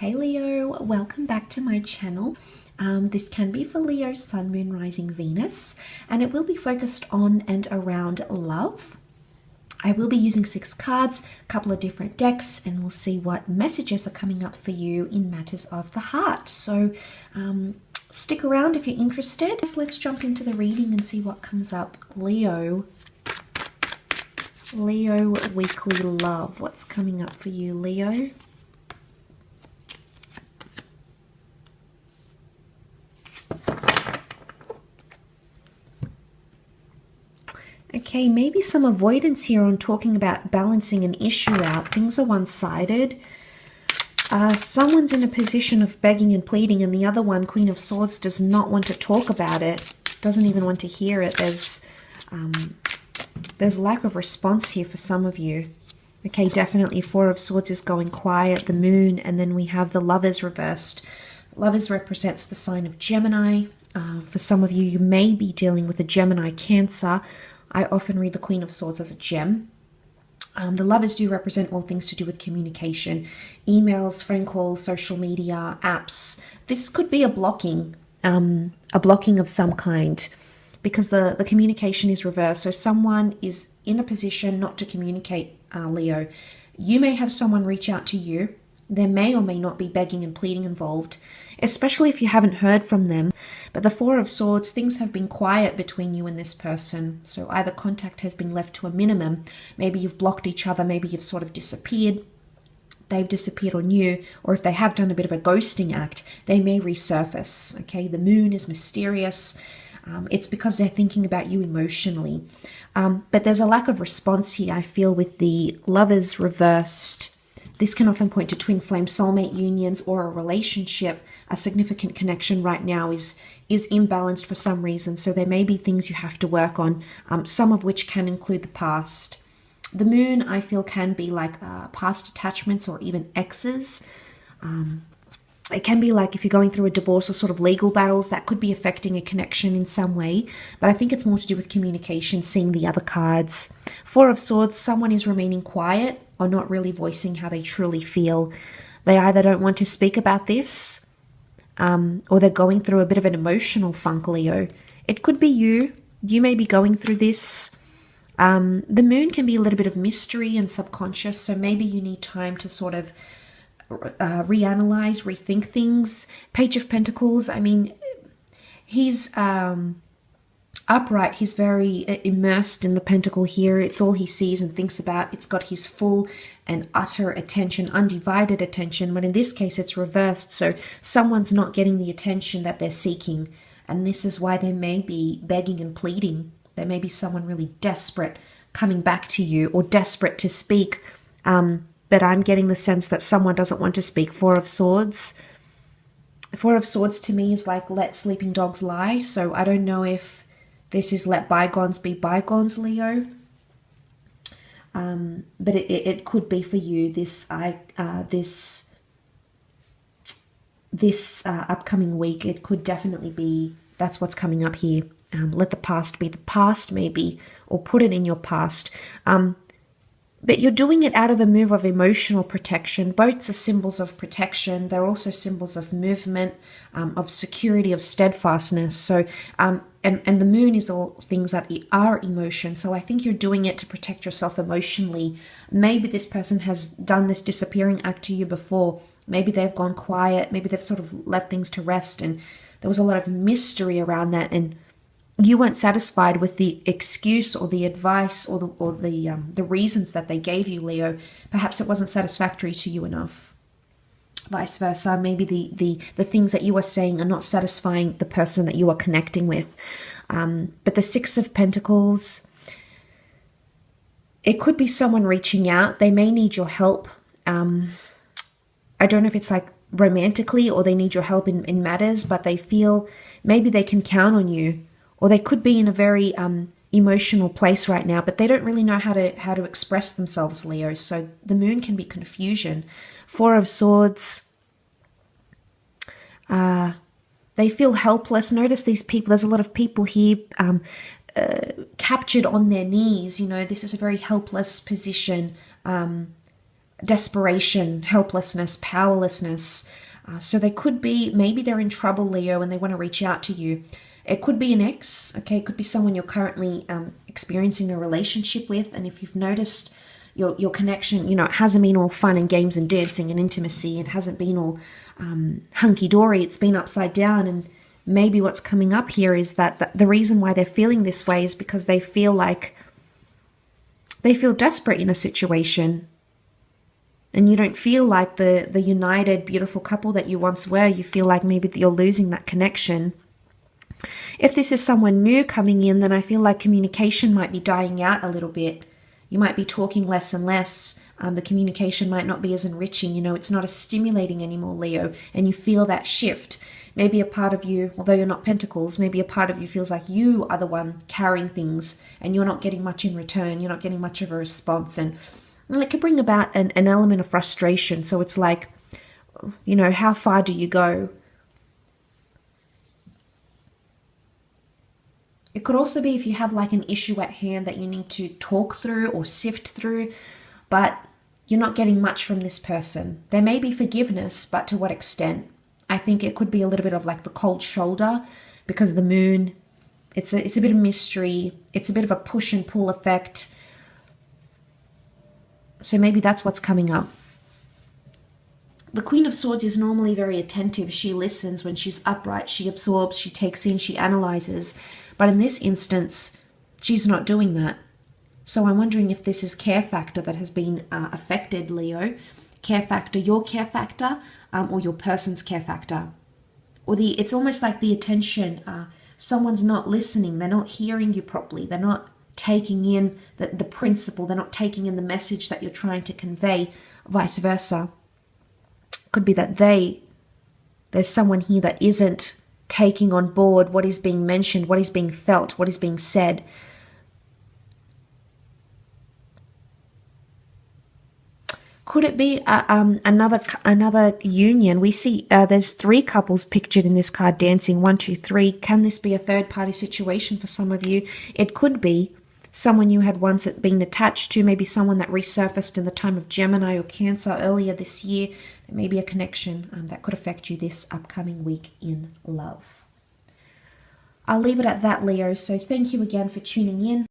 Hey Leo, welcome back to my channel. This can be for Leo, Sun, Moon, Rising, Venus, and it will be focused on and around love. I will be using 6 cards, a couple of different decks, and we'll see what messages are coming up for you in matters of the heart. So stick around if you're interested. So let's jump into the reading and see what comes up. Leo weekly love. What's coming up for you, Leo? Okay, maybe some avoidance here on talking about balancing an issue out. Things are one-sided. Someone's in a position of begging and pleading, and the other one, Queen of Swords, does not want to talk about it, doesn't even want to hear it. There's lack of response here for some of you. Okay, definitely 4 of Swords is going quiet, the Moon, and then we have the Lovers reversed. Lovers represents the sign of Gemini. For some of you, you may be dealing with a Gemini Cancer. I often read the Queen of Swords as a gem. The Lovers do represent all things to do with communication, emails, phone calls, social media, apps. This could be a blocking of some kind because the communication is reversed. So someone is in a position not to communicate, Leo. You may have someone reach out to you. There may or may not be begging and pleading involved, especially if you haven't heard from them. But the 4 of Swords, things have been quiet between you and this person. So either contact has been left to a minimum. Maybe you've blocked each other. Maybe you've sort of disappeared. They've disappeared on you. Or if they have done a bit of a ghosting act, they may resurface. Okay, the Moon is mysterious. It's because they're thinking about you emotionally. But there's a lack of response here, I feel, with the Lovers reversed. This can often point to twin flame soulmate unions or a relationship. A significant connection right now is imbalanced for some reason. So there may be things you have to work on, some of which can include the past. The Moon, I feel, can be like past attachments or even exes. It can be like if you're going through a divorce or sort of legal battles, that could be affecting a connection in some way. But I think it's more to do with communication, seeing the other cards. 4 of Swords, someone is remaining quiet or not really voicing how they truly feel. They either don't want to speak about this or they're going through a bit of an emotional funk, Leo. It could be you. You may be going through this. The Moon can be a little bit of mystery and subconscious, so maybe you need time to sort of reanalyze, rethink things. Page of Pentacles, I mean, he's upright. He's very immersed in the pentacle here. It's all he sees and thinks about. It's got his full and utter attention, undivided attention. But in this case, it's reversed. So someone's not getting the attention that they're seeking. And this is why they may be begging and pleading. There may be someone really desperate coming back to you or desperate to speak. But I'm getting the sense that someone doesn't want to speak. 4 of Swords. 4 of Swords to me is like let sleeping dogs lie. So I don't know if this is let bygones be bygones, Leo. But it could be for you this upcoming week. It could definitely be, that's what's coming up here. Let the past be the past, maybe, or put it in your past. But you're doing it out of a move of emotional protection. Boats are symbols of protection. They're also symbols of movement, of security, of steadfastness. So, and the Moon is all things that are emotion. So I think you're doing it to protect yourself emotionally. Maybe this person has done this disappearing act to you before. Maybe they've gone quiet. Maybe they've sort of left things to rest. And there was a lot of mystery around that. And you weren't satisfied with the excuse or the advice or the reasons that they gave you, Leo. Perhaps it wasn't satisfactory to you enough. Vice versa, maybe the things that you are saying are not satisfying the person that you are connecting with. But the 6 of Pentacles, it could be someone reaching out. They may need your help. I don't know if it's like romantically or they need your help in matters, but they feel maybe they can count on you. Or they could be in a very emotional place right now, but they don't really know how to express themselves, Leo. So the Moon can be confusion. 4 of Swords, they feel helpless. Notice these people, there's a lot of people here captured on their knees. You know, this is a very helpless position. desperation, helplessness, powerlessness. So they could be, maybe they're in trouble, Leo, and they want to reach out to you. It could be an ex, okay? It could be someone you're currently experiencing a relationship with. And if you've noticed your connection, you know, it hasn't been all fun and games and dancing and intimacy. It hasn't been all hunky-dory. It's been upside down. And maybe what's coming up here is that the reason why they're feeling this way is because they feel like they feel desperate in a situation. And you don't feel like the united, beautiful couple that you once were. You feel like maybe you're losing that connection. If this is someone new coming in, then I feel like communication might be dying out a little bit. You might be talking less and less. The communication might not be as enriching. You know, it's not as stimulating anymore, Leo. And you feel that shift. Maybe a part of you, although you're not Pentacles, maybe a part of you feels like you are the one carrying things and you're not getting much in return. You're not getting much of a response. And it could bring about an element of frustration. So it's like, you know, how far do you go? It could also be if you have like an issue at hand that you need to talk through or sift through, but you're not getting much from this person. There may be forgiveness, but to what extent? I think it could be a little bit of like the cold shoulder because the moon, it's a bit of mystery. It's a bit of a push and pull effect. So maybe that's what's coming up. The Queen of Swords is normally very attentive. She listens when she's upright. She absorbs, she takes in, she analyzes. But in this instance, she's not doing that. So I'm wondering if this is care factor that has been affected, Leo. Care factor, your care factor, or your person's care factor. Or it's almost like the attention. Someone's not listening. They're not hearing you properly. They're not taking in the principle. They're not taking in the message that you're trying to convey, vice versa. Could be that there's someone here that isn't taking on board what is being mentioned, what is being felt, what is being said. Could it be another union? We see there's 3 couples pictured in this card dancing. 1, 2, 3. Can this be a third party situation for some of you? It could be someone you had once been attached to, maybe someone that resurfaced in the time of Gemini or Cancer earlier this year. There may be a connection that could affect you this upcoming week in love. I'll leave it at that, Leo. So thank you again for tuning in.